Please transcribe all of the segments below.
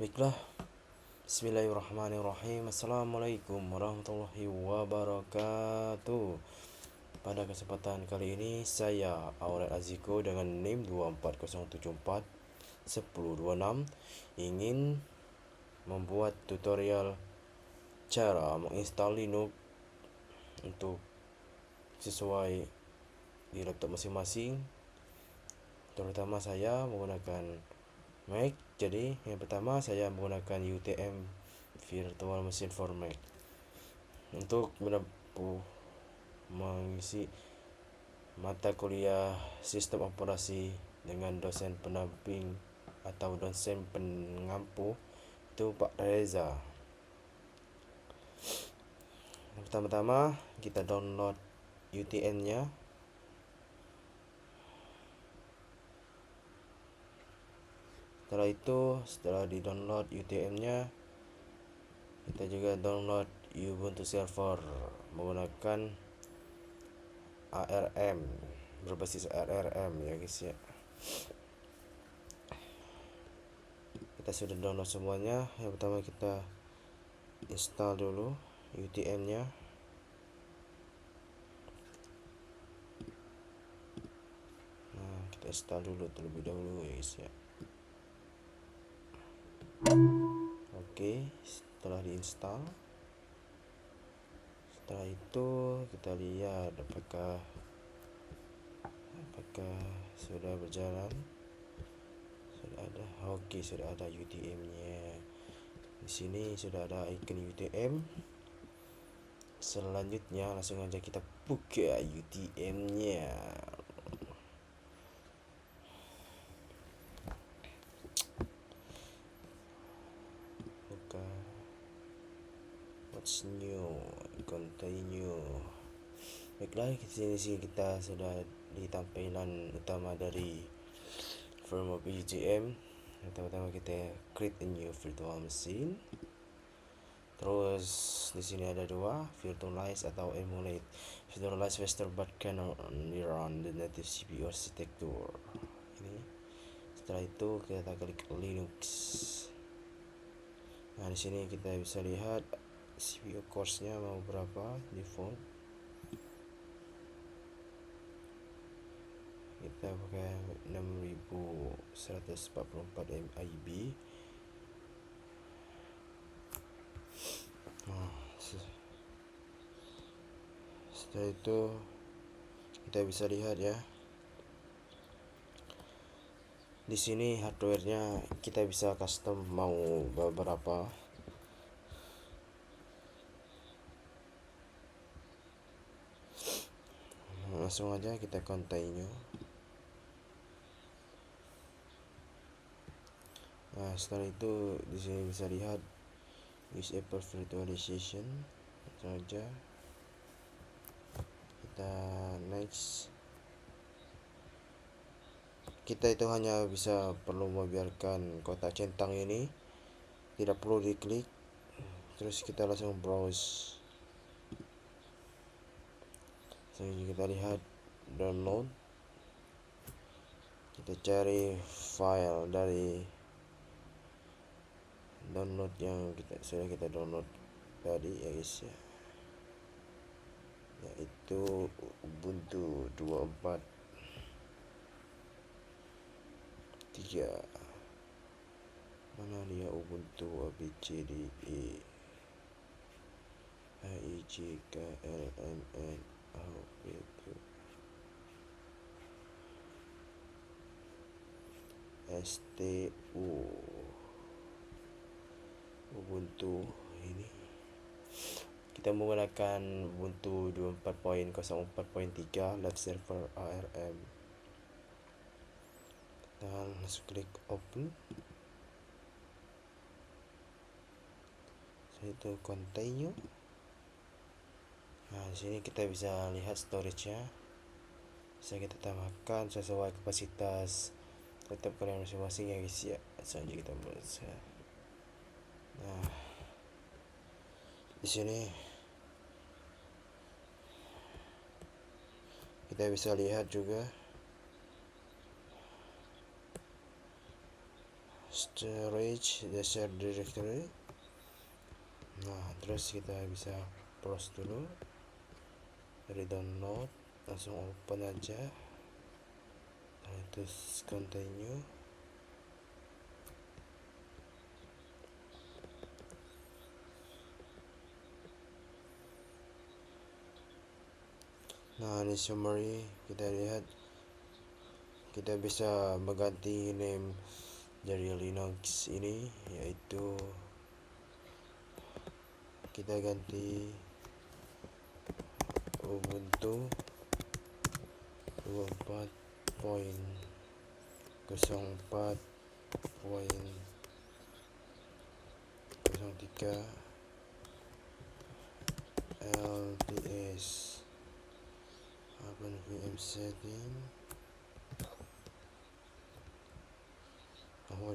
Baiklah, Bismillahirrahmanirrahim. Assalamualaikum warahmatullahi wabarakatuh. Pada kesempatan kali ini saya Aurel Aziko dengan NIM 24074 1026 ingin membuat tutorial cara menginstal Linux untuk sesuai di laptop masing-masing. Terutama saya menggunakan Mac. Jadi yang pertama saya menggunakan UTM Virtual Machine for Mac untuk mengisi mata kuliah sistem operasi dengan dosen pendamping atau dosen pengampu itu Pak Reza. Pertama-tama kita download UTM-nya. Setelah di-download UTM-nya, kita juga download Ubuntu Server menggunakan ARM, berbasis ARM ya guys ya. Kita sudah download semuanya. Yang pertama kita install dulu UTM-nya. Nah, kita install dulu terlebih dahulu ya guys ya. Oke, setelah diinstal, setelah itu kita lihat apakah sudah berjalan. Sudah ada. Oke, sudah ada UTM-nya. Di sini sudah ada icon UTM. Selanjutnya langsung aja kita buka UTM-nya. Buka. What's new? Continue. Baiklah, di sini kita sudah di tampilan utama dari firmware BGM. Pertama-tama kita create a new virtual machine. Terus di sini ada dua, virtualize atau emulate. Virtualize faster but cannot run the native CPU architecture. Ini. Setelah itu kita klik Linux. Nah, di sini kita bisa lihat CPU cores-nya mau berapa default. Kita pakai 6144 MIB. Setelah itu kita bisa lihat ya. Di sini hardware-nya kita bisa custom mau beberapa. Langsung aja kita continue. Nah, setelah itu di sini bisa lihat use Apple virtualization. Langsung aja kita next. Kita itu hanya bisa perlu membiarkan kotak centang ini, tidak perlu diklik. Terus kita langsung browse. Jadi kita lihat download. Kita cari file dari download yang sudah kita download tadi ya guys ya, yaitu Ubuntu 243. Mana dia Ubuntu abcde AIJKLMN STU Ubuntu ini. Kita menggunakan Ubuntu 24.04.3 live server ARM. Dan langsung klik open. Setelah itu continue. Nah, di sini kita bisa lihat storage-nya. Bisa kita tambahkan sesuai kapasitas laptop kalian masing-masing ya guys ya. Selanjutnya kita bisa. Nah, di sini kita bisa lihat juga storage the shared directory. Nah, terus kita bisa close dulu dari download, langsung open aja. Nah, itu continue. Nah, ini summary, kita lihat kita bisa mengganti name dari Linux ini, yaitu kita ganti Ubuntu 24.04.03 LTS. Open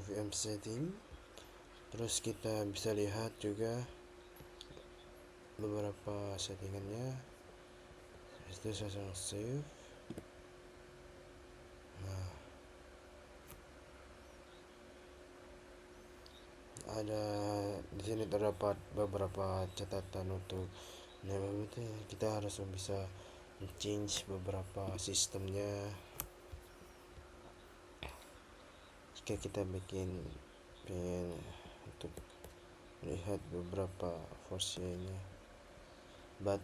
VM setting, terus kita bisa lihat juga beberapa settingannya. Itu saya save. Nah, ada di sini terdapat beberapa catatan untuk kita harus bisa change beberapa sistemnya jika kita pengen untuk melihat beberapa versinya. But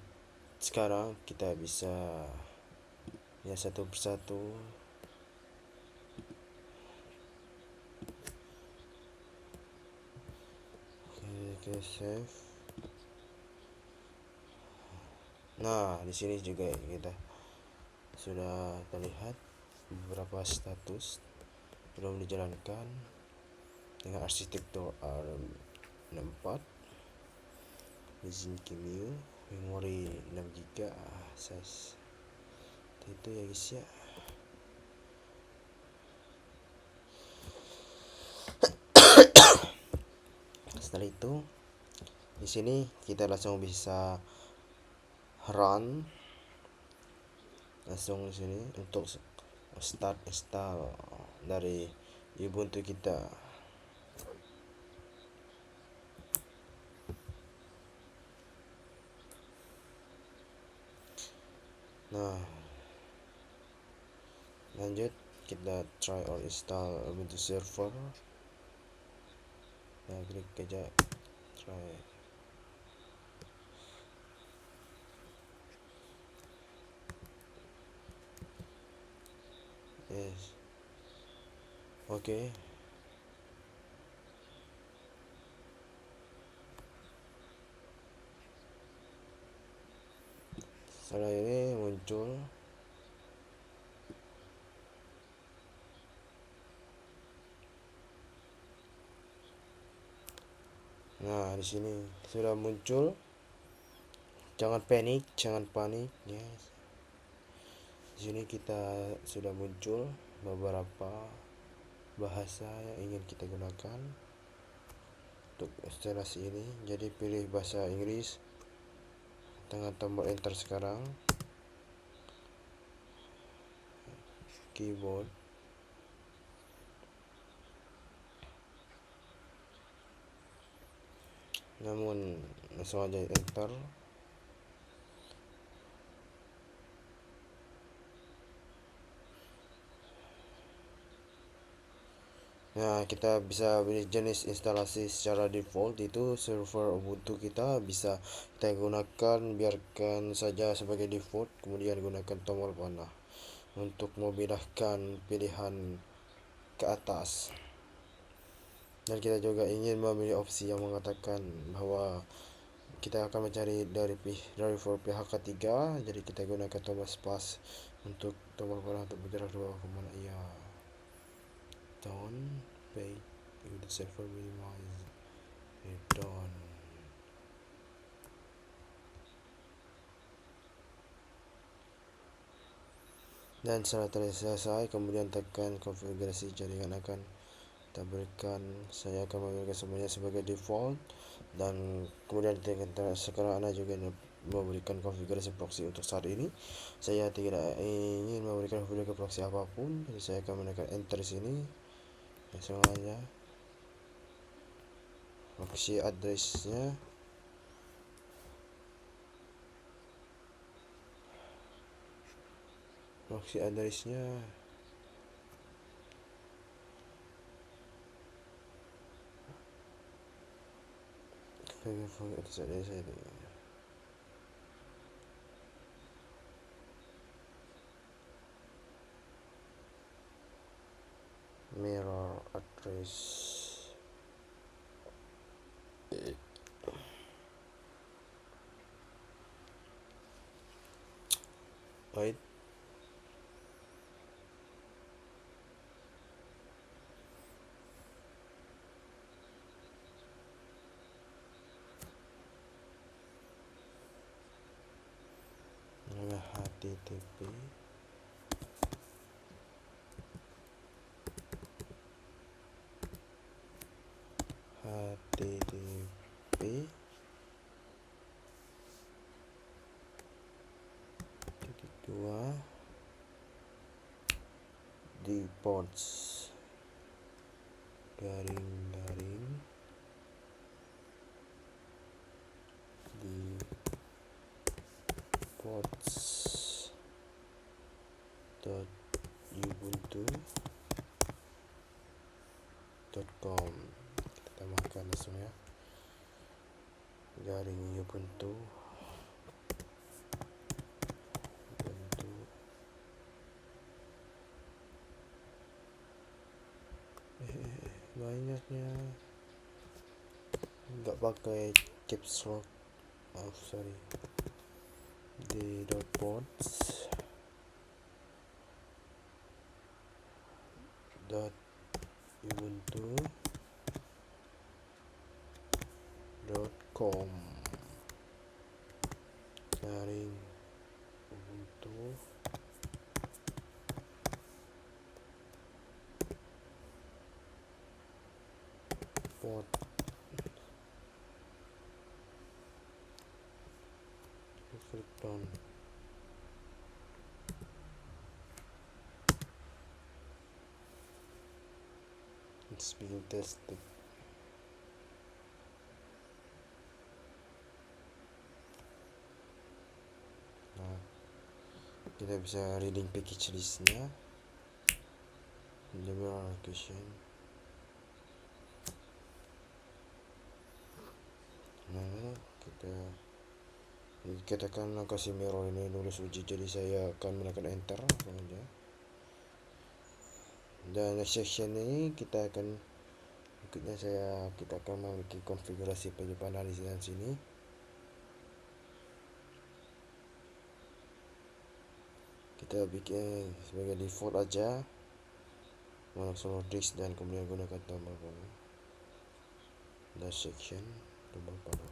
sekarang kita bisa ya satu persatu. Oke, save. Nah, di sini juga kita sudah terlihat beberapa status belum dijalankan dengan arsitektur ARM64, izin QEMU, memori 6 GB, size itu ya guys ya. Setelah itu di sini kita langsung bisa run langsung di sini untuk start install dari Ubuntu kita. Nah, lanjut kita try or install Ubuntu server. Nah, klik aja try. Yes. Oke. Setelah ini muncul nah, di sini sudah muncul. Jangan panik yes. Di sini kita sudah muncul beberapa bahasa yang ingin kita gunakan untuk instalasi ini. Jadi pilih bahasa Inggris, tekan tombol enter sekarang, keyboard, namun langsung aja enter. Nah, kita bisa pilih jenis instalasi secara default, itu server Ubuntu kita bisa kita gunakan, biarkan saja sebagai default, kemudian gunakan tombol panah untuk memindahkan pilihan ke atas. Dan kita juga ingin memilih opsi yang mengatakan bahwa kita akan mencari dari for pihak ketiga, jadi kita gunakan tombol space untuk tombol panah untuk bergerak ke bawah ke mana ia. Down, pay, the server minimize, down. Dan setelah selesai, kemudian tekan konfigurasi jaringan akan kita berikan. Saya akan memberikan semuanya sebagai default, dan kemudian sekarang Anda juga memberikan konfigurasi proxy. Untuk saat ini saya tidak ingin memberikan konfigurasi proxy apapun, jadi saya akan menekan enter sini langsung aja. proxy addressnya mirror address. Wait, http http titik dua reports garing reports dot ubuntu.com. Kita tambahkan langsung ya, garing ubuntu banyaknya nggak pakai caps lock. Sorry, di .pods dot ubuntu.com garing ubuntu pod down. It's being tested. Nah, kita bisa reading package listnya, general location. Nah, kita akan kasih mirror ini nulis uji, jadi saya akan menekan enter saja. Dan next section ini kita akan memiliki konfigurasi penyimpanan di sini. Kita bikin sebagai default aja, langsung disk, dan kemudian gunakan tombol panah dan section tombol panah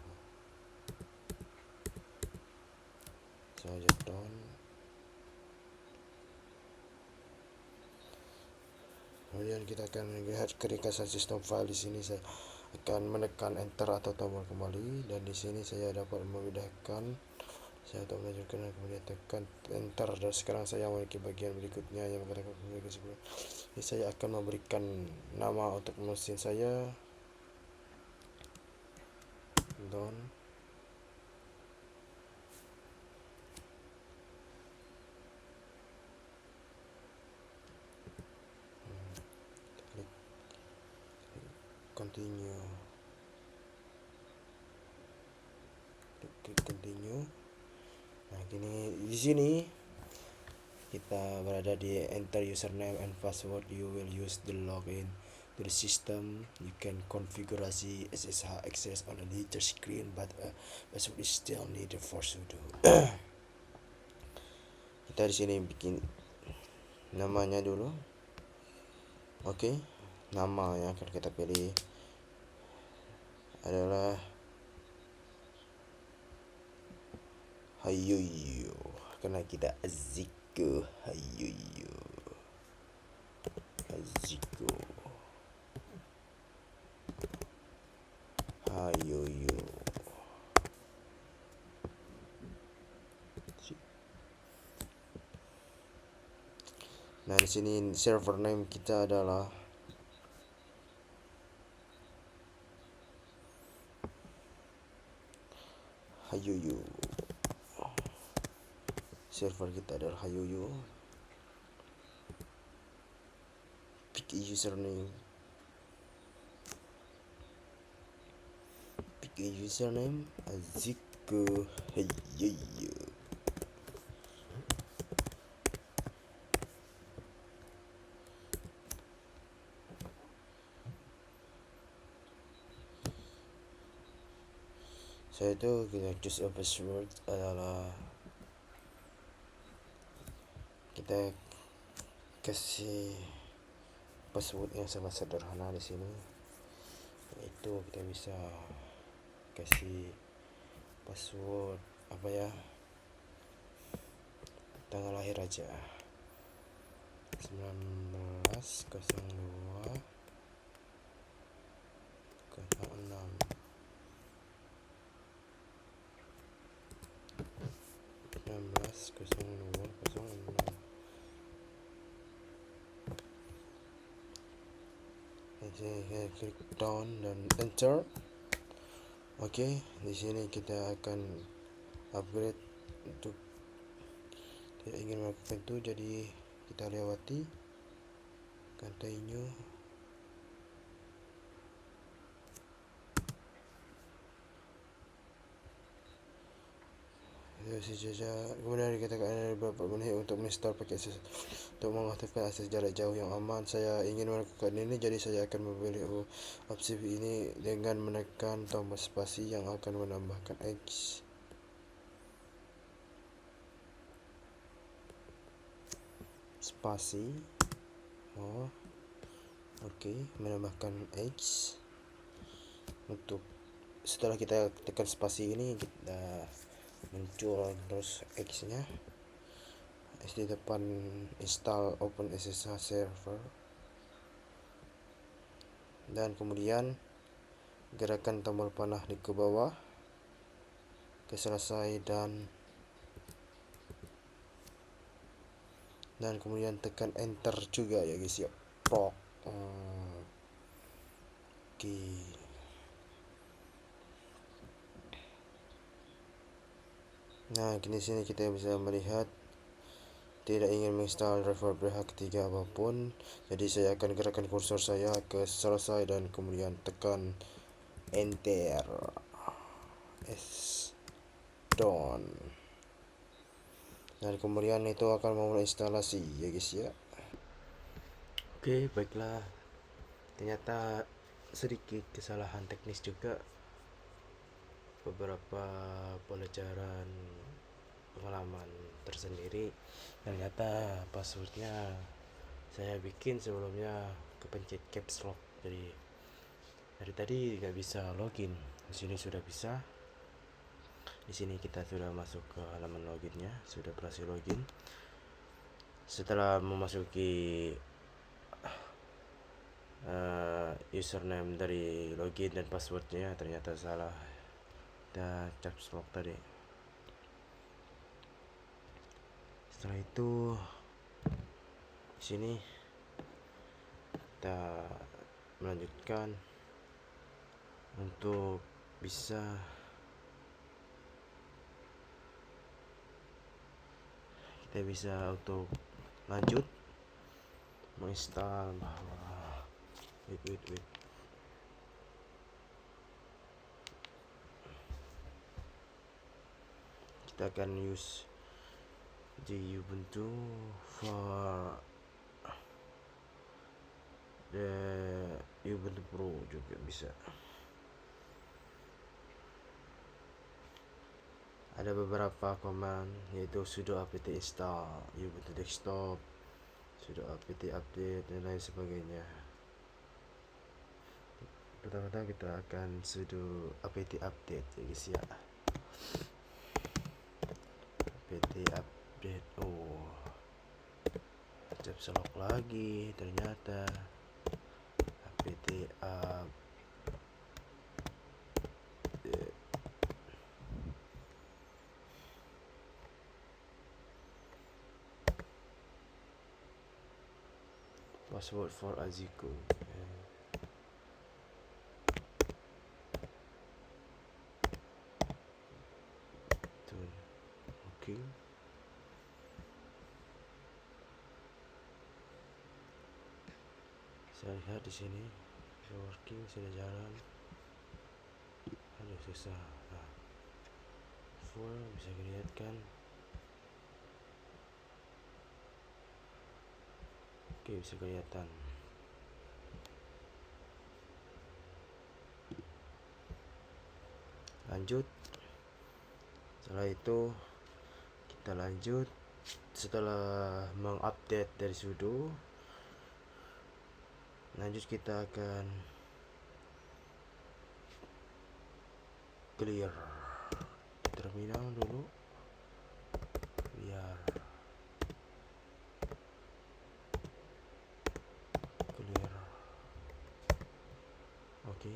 saja down. Kemudian kita akan melihat keringkasan sistem file. Di sini saya akan menekan enter atau tombol kembali, dan di sini saya dapat memindahkan, saya akan melanjutkan dan kemudian tekan enter. Dan sekarang saya memiliki bagian berikutnya yang mengatakan ini saya akan memberikan nama untuk mesin saya, down. Continue. Klik continue. Nah, gini di sini kita berada di enter username and password. You will use the login to the system. You can configurasi SSH access on a later screen, but password is still needed for sudo. Kita di sini bikin namanya dulu. Oke, nama yang akan kita pilih adalah Hayuyo, karena kita Aziko. Hayuyo, Aziko, Hayuyo. Nah, di sini server name kita adalah Hayuyu. Server kita adalah Hayuyu. Pick a username. Aziku Hayuyu. Saya itu kita choose a password adalah kita kasih password yang sangat sederhana di sini, yaitu kita bisa kasih password apa ya, tanggal lahir aja 1902 06 1902 06. Saya klik down dan enter. Oke, di sini kita akan upgrade untuk tidak ingin melakukan itu, jadi kita lewati continue. Kemudian dikatakan ada beberapa menit untuk menginstal pakai untuk mengaktifkan akses jarak jauh yang aman. Saya ingin melakukan ini, jadi saya akan memilih opsi ini dengan menekan tombol spasi yang akan menambahkan X. Spasi. Oke, menambahkan X. Untuk setelah kita tekan spasi ini, kita muncul terus X-nya di depan install OpenSSH server, dan kemudian gerakan tombol panah di ke bawah ke selesai, dan kemudian tekan enter juga ya guys ya. Oke. Nah, di sini kita bisa melihat tidak ingin menginstal driver pihak ketiga apapun, jadi saya akan gerakkan kursor saya ke selesai dan kemudian tekan enter. Done. Dan kemudian itu akan memulai instalasi ya guys ya. Oke, baiklah, ternyata sedikit kesalahan teknis juga, beberapa pelajaran pengalaman tersendiri. Ternyata passwordnya saya bikin sebelumnya kepencet caps lock, jadi dari tadi nggak bisa login. Di sini sudah bisa. Di sini kita sudah masuk ke halaman loginnya, sudah berhasil login. Setelah memasuki username dari login dan passwordnya ternyata salah, dan caps lock tadi. Setelah itu di sini kita melanjutkan untuk bisa untuk lanjut menginstal bahwa wait kita akan use di Ubuntu for the Ubuntu Pro juga bisa. Ada beberapa command, yaitu sudo apt install Ubuntu desktop, sudo apt update, dan lain sebagainya. Pertama-tama kita akan sudo apt update ya guys ya. Apt update. Caps lock lagi ternyata. Apt password for Aziku. working. Saya lihat di sini working, sudah jalan. Aduh susah. Nah, full bisa kelihatan. Oke, bisa kelihatan. Lanjut. Setelah itu kita lanjut. Setelah mengupdate dari sudo, lanjut kita akan clear terminal dulu biar clear. Oke,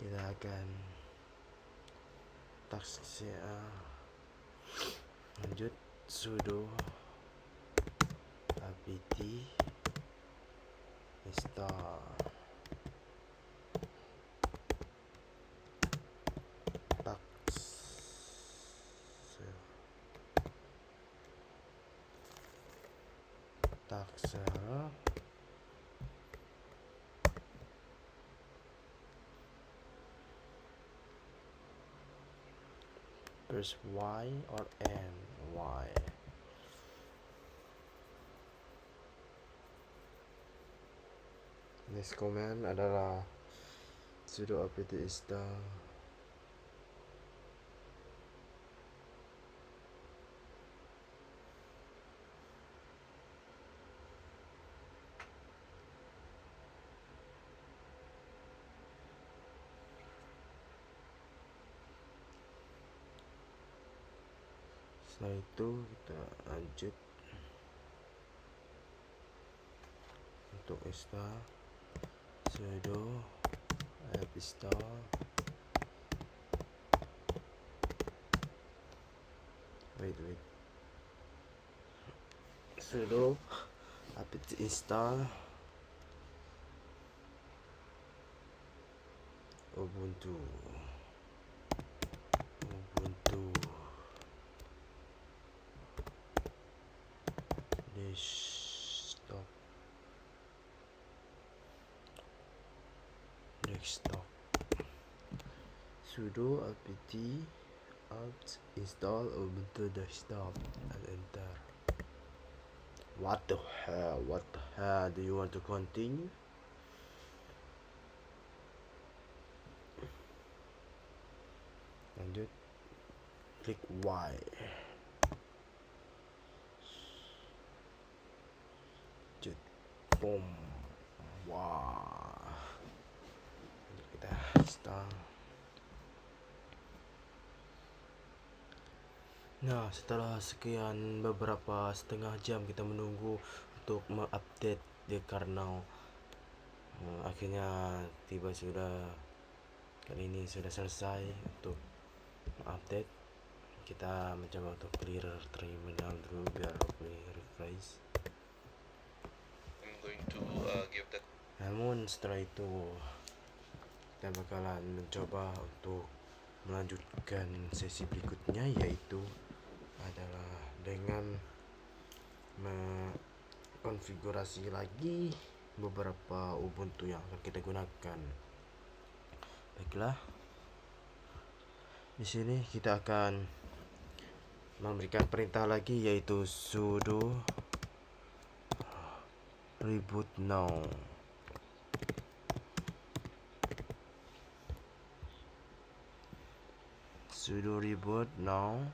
kita akan task CA. Lanjut sudo apt install task press Y or N. Y. Next command adalah sudo apt install Setelah itu kita lanjut untuk install sudo apt install sudo apt install ubuntu desktop sudo apt install ubuntu desktop and enter. What the hell do you want to continue? Lanjut, klik Y. Lanjut, boom. Wah, kita install. Nah, setelah sekian beberapa setengah jam kita menunggu untuk mengupdate di kernel, akhirnya kali ini sudah selesai untuk update. Kita mencoba untuk clear terminal dulu biar refresh. I'm going to give the. Namun setelah itu kita bakalan mencoba untuk melanjutkan sesi berikutnya, yaitu adalah dengan mengkonfigurasi lagi beberapa Ubuntu yang akan kita gunakan. Baiklah, di sini kita akan memberikan perintah lagi, yaitu sudo reboot now. Sudo reboot now.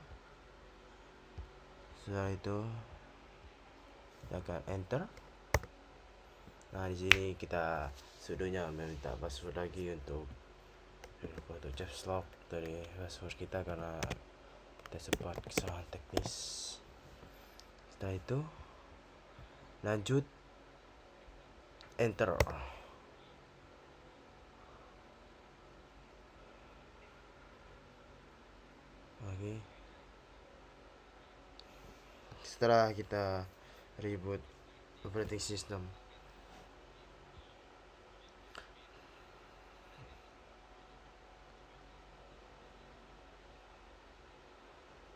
Setelah itu kita akan enter. Nah, di sini kita sudonya meminta password lagi untuk caps lock dari password kita karena kita sempat kesalahan teknis. Setelah itu lanjut enter. Oke. Setelah kita reboot operating system,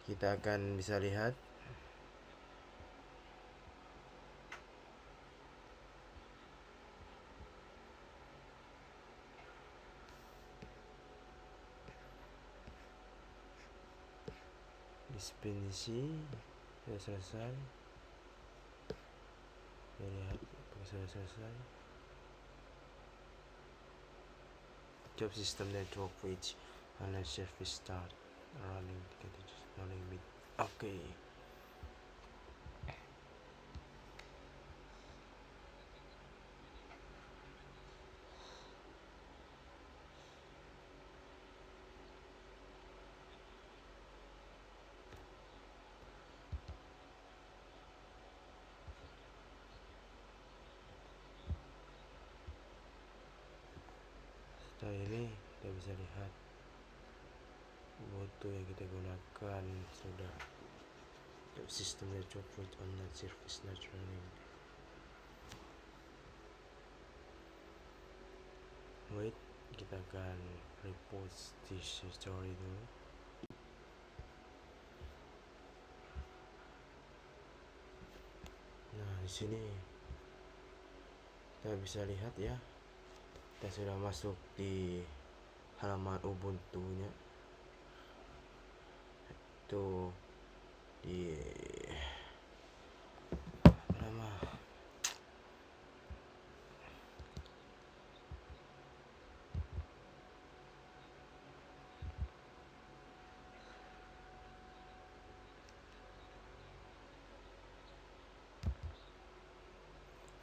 kita akan bisa lihat definisi sudah selesai. Kita lihat sudah selesai. Job system network page online service start running with oke. Setelah ini kita bisa lihat foto yang kita gunakan sudah sistem network with online service not running. Wait, kita akan repost this story dulu. Nah, di sini kita bisa lihat ya, kita sudah masuk di halaman Ubuntu-nya. Itu di nama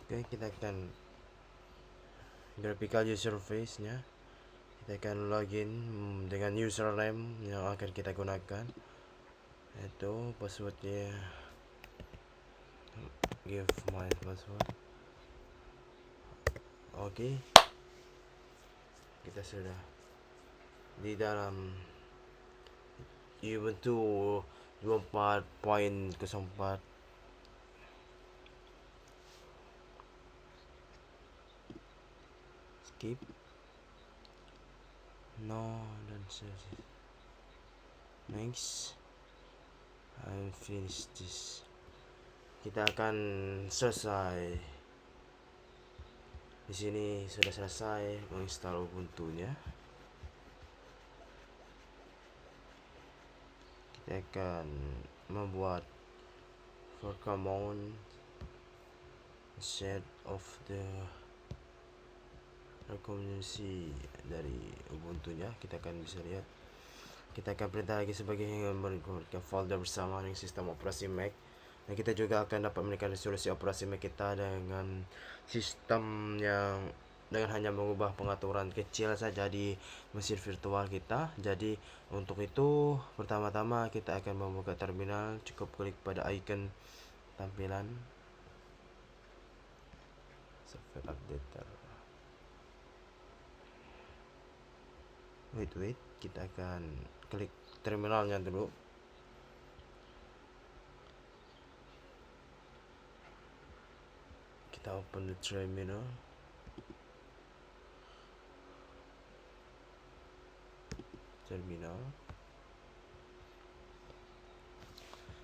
oke, kita akan graphical user face nya. Kita akan login dengan username yang akan kita gunakan, itu passwordnya give my password. Oke, kita sudah di dalam Ubuntu 24.04. Skip. No, don't say it. Next. I finish this. Kita akan selesai. Di sini sudah selesai menginstal Ubuntu-nya. Kita akan membuat for command set of the rekomendasi dari Ubuntu-nya. Kita akan bisa lihat. Kita akan perintah lagi sebagai membuat folder bersama dengan sistem operasi Mac. Dan kita juga akan dapat memberikan resolusi operasi Mac kita dengan sistem yang dengan hanya mengubah pengaturan kecil saja di mesin virtual kita. Jadi untuk itu pertama-tama kita akan membuka terminal. Cukup klik pada icon tampilan software updater. Wait, kita akan klik terminalnya dulu. Kita open the terminal.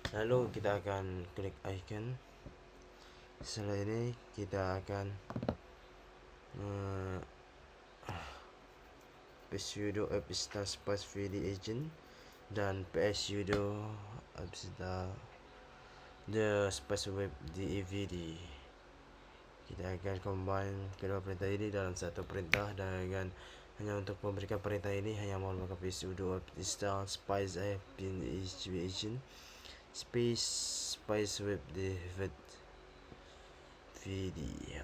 Lalu kita akan klik icon. Setelah ini kita akan sudo apt-install space vd agent dan sudo apt-install the space web devd. Kita akan combine kedua perintah ini dalam satu perintah dengan hanya untuk memberikan perintah ini hanya menggunakan sudo apt-install space agent space web devd.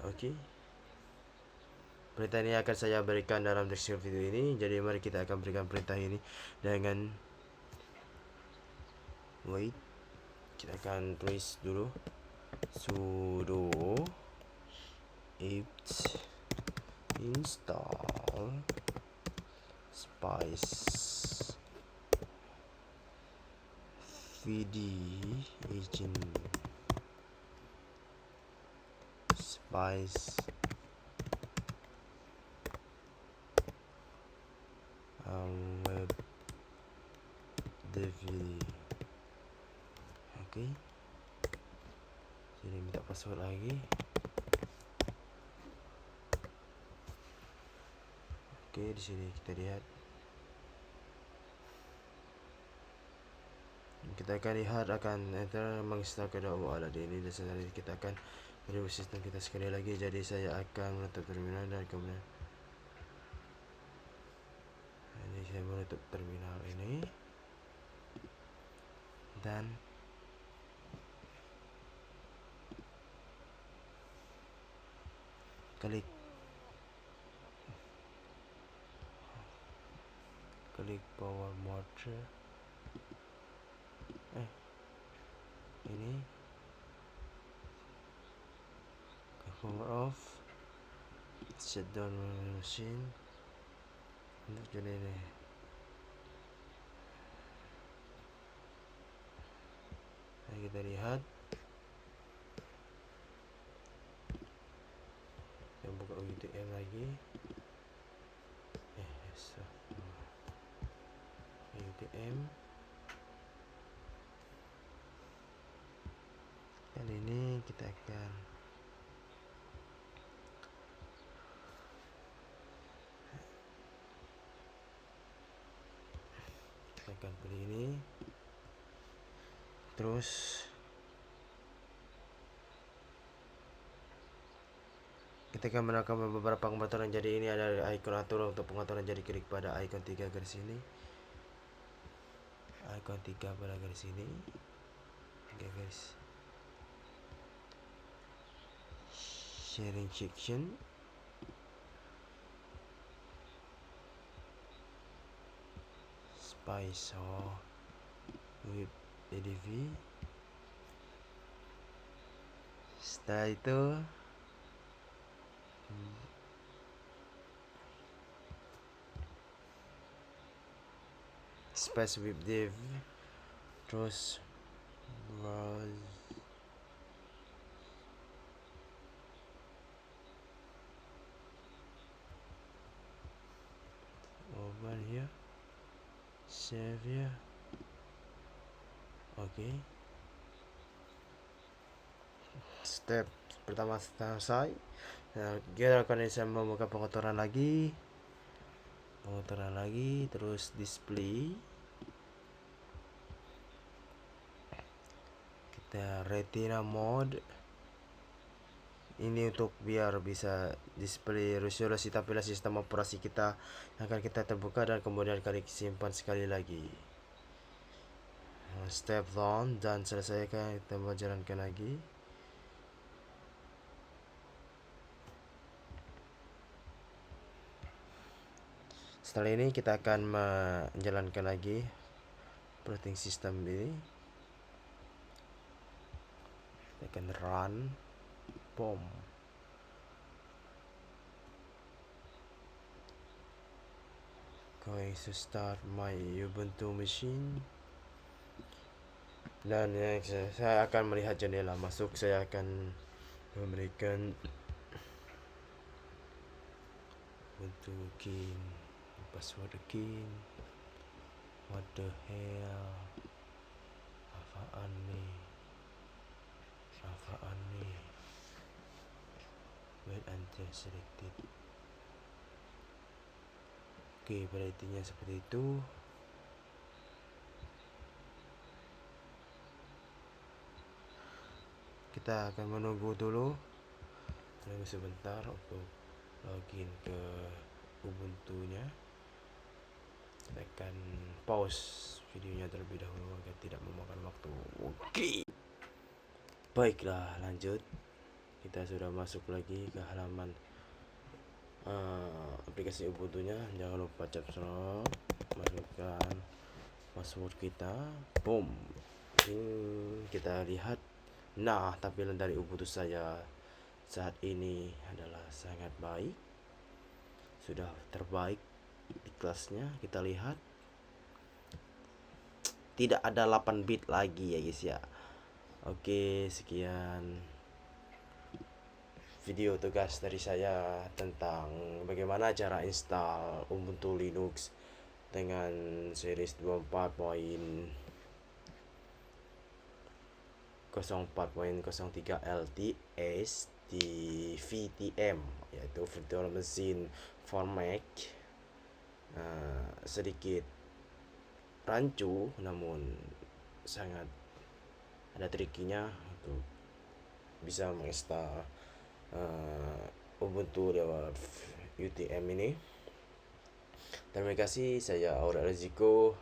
Oke. Perintah ini akan saya berikan dalam deskripsi video ini. Jadi mari kita akan berikan perintah ini dengan wait. Kita akan tulis dulu sudo apt install spice vd agent spice web devd. Oke. Sini minta password lagi. Oke, di sini kita lihat. Kita akan lihat akan enter menginstal kedua alat ini, dan selanjutnya kita akan reboot sistem kita sekali lagi. Jadi saya akan menutup terminal dan kemudian ini saya menutup terminal ini dan klik power mode. Ini power off, shutdown machine. Untuk ini kita lihat. Kita buka UTM lagi. UTM. Kali ini kita akan pilih ini. Terus kita akan menekan beberapa pengaturan. Jadi ini ada ikon atur untuk pengaturan, jadi klik pada ikon 3 garis ini. Ikon 3 pada garis ini. 3 garis. Sharing section. Spice with ADV. Setelah itu space with div, terus browse open here, save here. Oke. Step pertama selesai. Nah, kita akan bisa membuka pengaturan lagi, terus display. Kita retina mode. Ini untuk biar bisa display resolusi tampilan sistem operasi kita akan kita terbuka dan kemudian klik simpan sekali lagi. Step down dan selesaikan, kita mau jalankan lagi. Setelah ini kita akan menjalankan lagi operating system ini. Kita akan run. Boom. Going to start my Ubuntu machine. Dan saya akan melihat jendela masuk. Saya akan memberikan Ubuntu key, password key. What the hell? Apaan nih? Wait until selected. Oke, pada intinya seperti itu. Kita akan menunggu dulu sebentar untuk login ke Ubuntu-nya. Kita akan pause videonya terlebih dahulu agar tidak memakan waktu. Oke. Baiklah, lanjut. Kita sudah masuk lagi ke halaman aplikasi Ubuntu-nya. Jangan lupa subscribe, masukkan password kita. Boom. Kita lihat. Nah, tampilan dari Ubuntu saya saat ini adalah sangat baik. Sudah terbaik di kelasnya. Kita lihat. Tidak ada 8 bit lagi ya guys ya. Oke, sekian video tugas dari saya tentang bagaimana cara install Ubuntu Linux dengan series 24.0 04.03 LTS di VTM, yaitu virtual machine format. Sedikit rancu namun sangat ada trikinya untuk bisa menginstal Ubuntu lewat UTM ini. Terima kasih, saya Aurel Reziko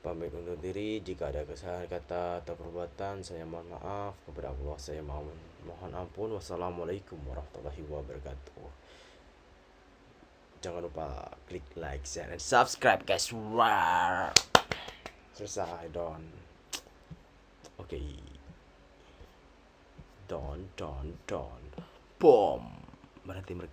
pamit undur diri. Jika ada kesalahan kata atau perbuatan, saya mohon maaf. Kepada Allah saya mohon ampun. Wassalamualaikum warahmatullahi wabarakatuh. Jangan lupa klik like, share, and subscribe guys. Wow. Selesai, don. Oke. Don. Bom. Berarti mereka